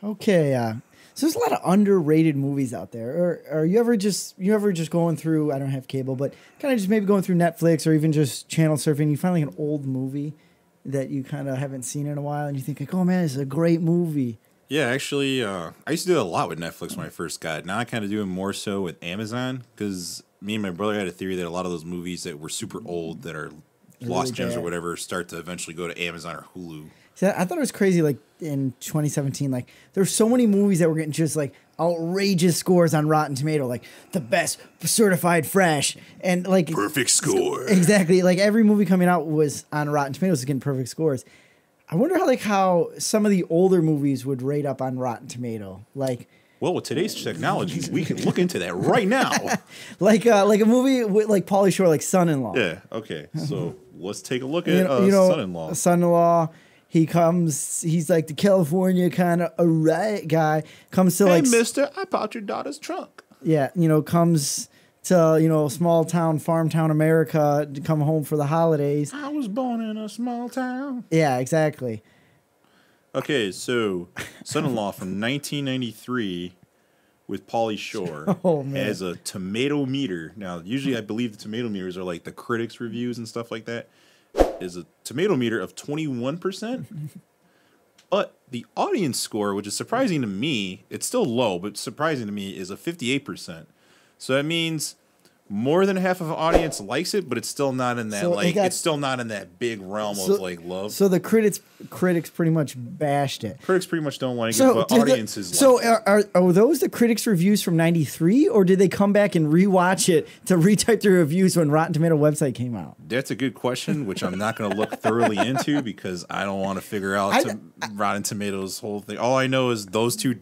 Okay, so there's a lot of underrated movies out there. Or are you ever just going through? I don't have cable, but kind of just maybe going through Netflix or even just channel surfing. You find like an old movie that you kind of haven't seen in a while, and you think like, oh man, this is a great movie. Yeah, actually, I used to do a lot with Netflix when I first got it. Now I kind of do it more so with Amazon because me and my brother had a theory that a lot of those movies that were super old that are lost gems or whatever start to eventually go to Amazon or Hulu. See, I thought it was crazy. Like in 2017, like there's so many movies that were getting just like outrageous scores on Rotten Tomato, like the best certified fresh and like perfect score. Exactly, like every movie coming out was on Rotten Tomatoes getting perfect scores. I wonder how some of the older movies would rate up on Rotten Tomato. Like, well, with today's technology, we can look into that right now. like a movie with like Pauly Shore, like Son-in-Law. Yeah. Okay. So let's take a look at Son-in-Law. Son-in-Law. He comes. He's like the California kind of a riot guy. Comes to hey, Mister, I bought your daughter's trunk. Yeah, comes to small town, farm town America to come home for the holidays. I was born in a small town. Yeah, exactly. Okay, so Son-in-Law from 1993 with Pauly Shore has a tomato meter. Now, usually I believe the tomato meters are like the critics' reviews and stuff like that. Is a tomato meter of 21%. But the audience score, which is surprising to me, it's still low, but surprising to me, is a 58%. So that means more than half of the audience likes it, but it's still not in that it's still not in that big realm of like love. So the critics pretty much bashed it. Critics pretty much don't like it, but audiences like it. Are those the critics' reviews from '93, or did they come back and rewatch it to retype the reviews when Rotten Tomato website came out? That's a good question, which I'm not going to look thoroughly into because I don't want to figure out Rotten Tomatoes' whole thing. All I know is those two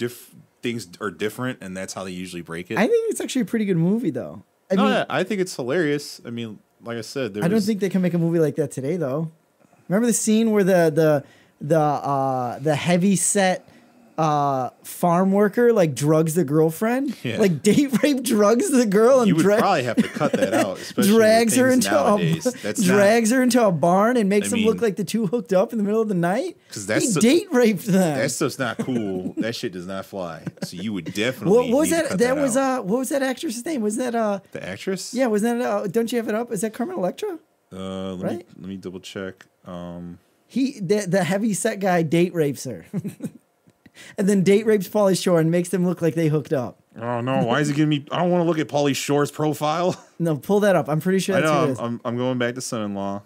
things are different, and that's how they usually break it. I think it's actually a pretty good movie, though. I think it's hilarious. I mean, like I said, I don't think they can make a movie like that today, though. Remember the scene where the heavy set farm worker like drugs the girlfriend, like date rape drugs the girl, and you would probably have to cut that out. Drags her into a barn and makes them look like the two hooked up in the middle of the night. Because he date raped them. That stuff's not cool. That shit does not fly. So you would definitely. What was that? That was what was that actress's name? Was that the actress? Yeah, was that? Don't you have it up? Is that Carmen Electra? Let me double check. The heavy set guy date rapes her. And then date rapes Pauly Shore and makes them look like they hooked up. Oh no! Why is he giving me? I don't want to look at Pauly Shore's profile. No, pull that up. I'm pretty sure that's who it is. I'm going back to Son-in-Law,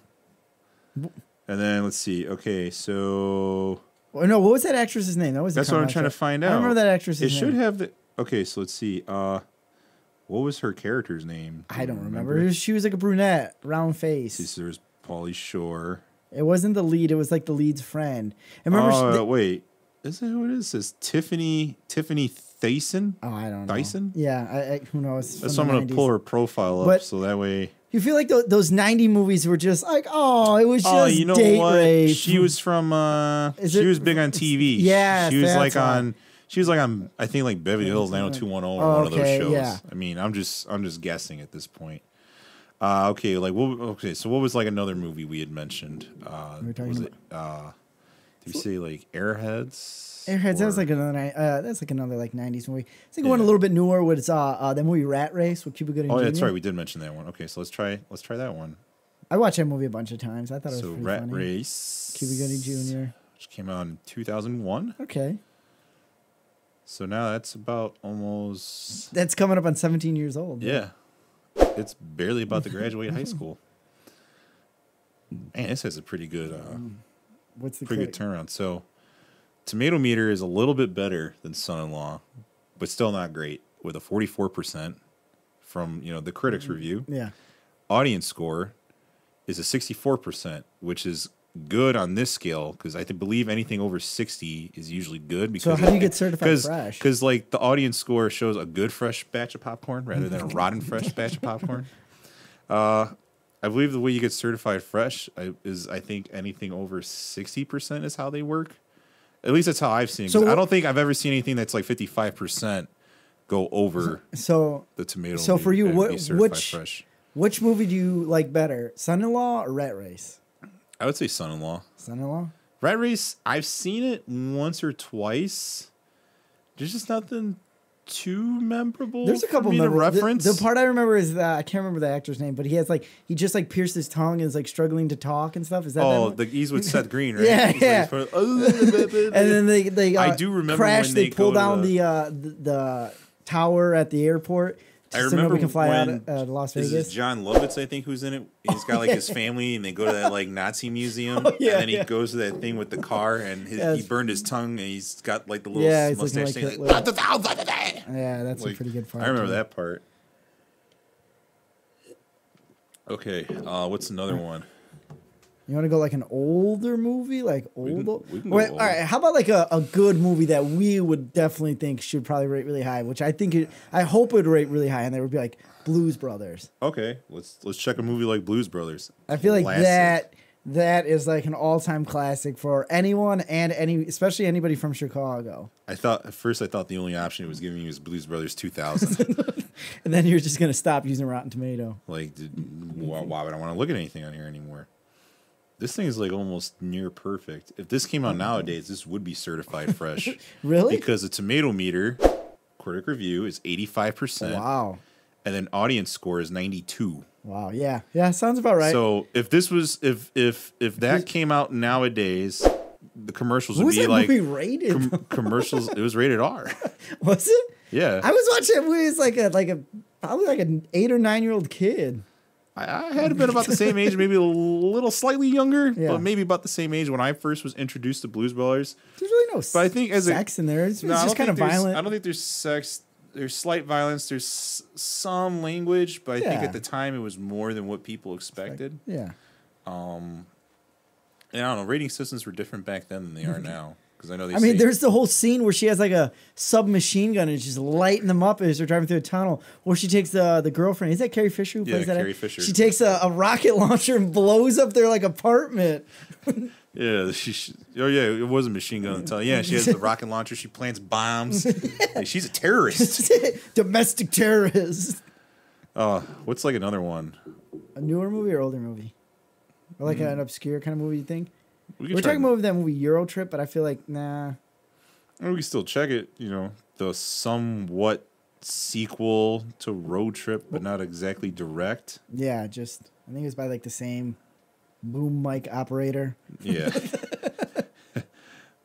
and then let's see. Okay, so no, what was that actress's name? That's what I'm trying to find out. I remember that actress's name. It should have the. Okay, so let's see. What was her character's name? I don't remember. She was like a brunette, round face. So there's Pauly Shore. It wasn't the lead. It was like the lead's friend. And remember? Wait. Is that who it is? It's Tiffany Thiessen? Oh, I don't know. Thiessen? Yeah, who knows? That's why I'm going to pull her profile up so that way. You feel like those 90 movies were just like, it was just you know date what? rape. She was from, she was big on TV. Yeah, she was like on, I think like Beverly Hills 90210 or one of those shows. Yeah. I mean, I'm just guessing at this point. Okay, so what was like another movie we had mentioned? Did you say like Airheads? Airheads. That's like another like 90s movie. I think one a little bit newer was that movie Rat Race with Cuba Gooding Jr. Oh, that's right. We did mention that one. Okay, so let's try that one. I watched that movie a bunch of times. I thought it was pretty Rat funny. Race. Cuba Gooding Jr. Which came out in 2001. Okay. So now that's about almost. That's coming up on 17 years old. Yeah. It's barely about to graduate high school. Man, this has a pretty good. What's the pretty good turnaround. So, tomato meter is a little bit better than Son-in-Law, but still not great with a 44% from the critics' review. Yeah. Audience score is a 64%, which is good on this scale because I believe anything over 60 is usually good. Because so how do you get certified fresh? Because like the audience score shows a good fresh batch of popcorn rather than a rotten fresh batch of popcorn. I believe the way you get certified fresh is I think anything over 60% is how they work. At least that's how I've seen it. So I don't think I've ever seen anything that's like 55% go over the tomato. So for you, which movie do you like better, Son-in-Law or Rat Race? I would say Son-in-Law. Son-in-Law? Rat Race, I've seen it once or twice. There's just nothing too memorable. There's a couple memorable reference. The part I remember is that I can't remember the actor's name, but he has like he just like pierced his tongue and is like struggling to talk and stuff. Is that he's with Seth Green, right? Yeah. Like, and then they I do remember crash. when They pull down the the tower at the airport. I remember we can fly when out Las Vegas. This is John Lovitz, I think, who's in it. He's got like his family, and they go to that like Nazi museum, and then he goes to that thing with the car, and he burned his tongue, and he's got like the little mustache thing. Yeah, that's a pretty good part. I remember that part. Okay, what's another one? You want to go like an older movie, like old? We can go old. All right, how about like a good movie that we would definitely think should probably rate really high, which I think I hope it would rate really high, and there would be like Blues Brothers. Okay, let's check a movie like Blues Brothers. I feel like that is like an all-time classic for anyone and especially anybody from Chicago. At first I thought the only option it was giving you was Blues Brothers 2000. And then you're just gonna stop using Rotten Tomato. Like, why would I want to look at anything on here anymore? This thing is like almost near perfect. If this came out nowadays, this would be certified fresh. Really? Because the tomato meter, critic review, is 85%. Wow. And then audience score is 92. Wow. Yeah. Yeah. Sounds about right. So if this was if that came out nowadays, the commercials would be like rated? Commercials. It was rated R. Was it? Yeah. I was watching that movie as probably like an 8 or 9 year old kid. I had been about the same age, maybe a little slightly younger, but maybe about the same age when I first was introduced to Blues Brothers. There's really no but I think sex in there. It's just kind of violent. I don't think there's sex. There's slight violence. There's some language, but I think at the time it was more than what people expected. Yeah. And I don't know. Rating systems were different back then than they are now. Because I know there's the whole scene where she has like a submachine gun and she's lighting them up as they're driving through a tunnel. Or she takes the girlfriend. Is that Carrie Fisher who plays that? Carrie Fisher. She takes a rocket launcher and blows up their like apartment. Yeah, it was a machine gun. Yeah, she has the rocket launcher. She plants bombs. Like, she's a terrorist. Domestic terrorist. What's like another one? A newer movie or older movie? Or like an obscure kind of movie, you think? We're talking about that movie Euro Trip, but I feel like, nah. We can still check it, the somewhat sequel to Road Trip, but not exactly direct. Yeah, I think it was by like the same boom mic operator. Yeah.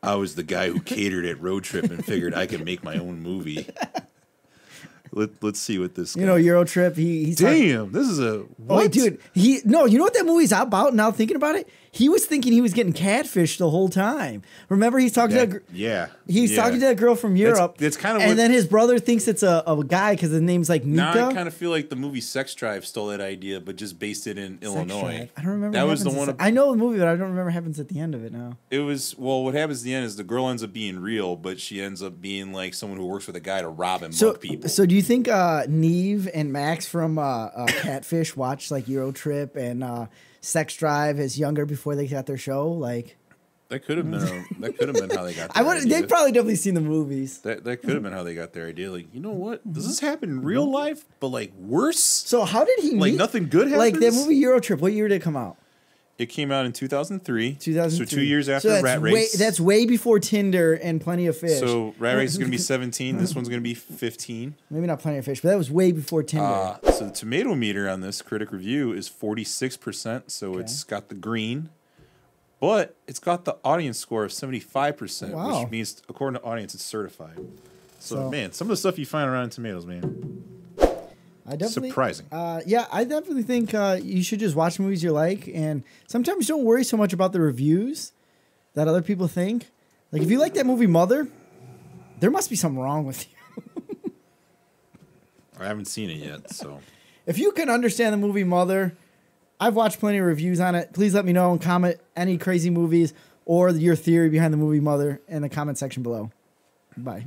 I was the guy who catered at Road Trip and figured I could make my own movie. Let's see what this. Euro Trip. He's damn. This is a what? Oh, dude. You know what that movie's about? Now thinking about it, he was thinking he was getting catfished the whole time. Remember, he's talking to he's talking to that girl from Europe. That's kind of, and then his brother thinks it's a guy because his name's like Mika. Now I kind of feel like the movie Sex Drive stole that idea, but just based it in Illinois. I don't remember. That was the one. I know the movie, but I don't remember what happens at the end of it now. It was what happens at the end is the girl ends up being real, but she ends up being like someone who works with a guy to rob and mug people. So do you think Neve and Max from Catfish watched like Euro Trip and Sex Drive as younger before they got their show? Like that could have been how they got their idea. They've probably definitely seen the movies. That could have been how they got their idea. Like, you know what? Does this happen in real life, but like worse? So how did he like nothing good happens? Like that movie Euro Trip, what year did it come out? It came out in 2003. 2003. So 2 years after Rat Race. That's way before Tinder and Plenty of Fish. So Rat Race is going to be 17. This one's going to be 15. Maybe not Plenty of Fish, but that was way before Tinder. So the tomato meter on this critic review is 46%. So it's got the green. But it's got the audience score of 75%, which means, according to audience, it's certified. So, man, some of the stuff you find around Tomatoes, man. Surprising. I definitely think you should just watch movies you like, and sometimes don't worry so much about the reviews that other people think. Like if you like that movie Mother, there must be something wrong with you. I haven't seen it yet, so if you can understand the movie Mother, I've watched plenty of reviews on it. Please let me know and comment any crazy movies or your theory behind the movie Mother in the comment section below. Bye.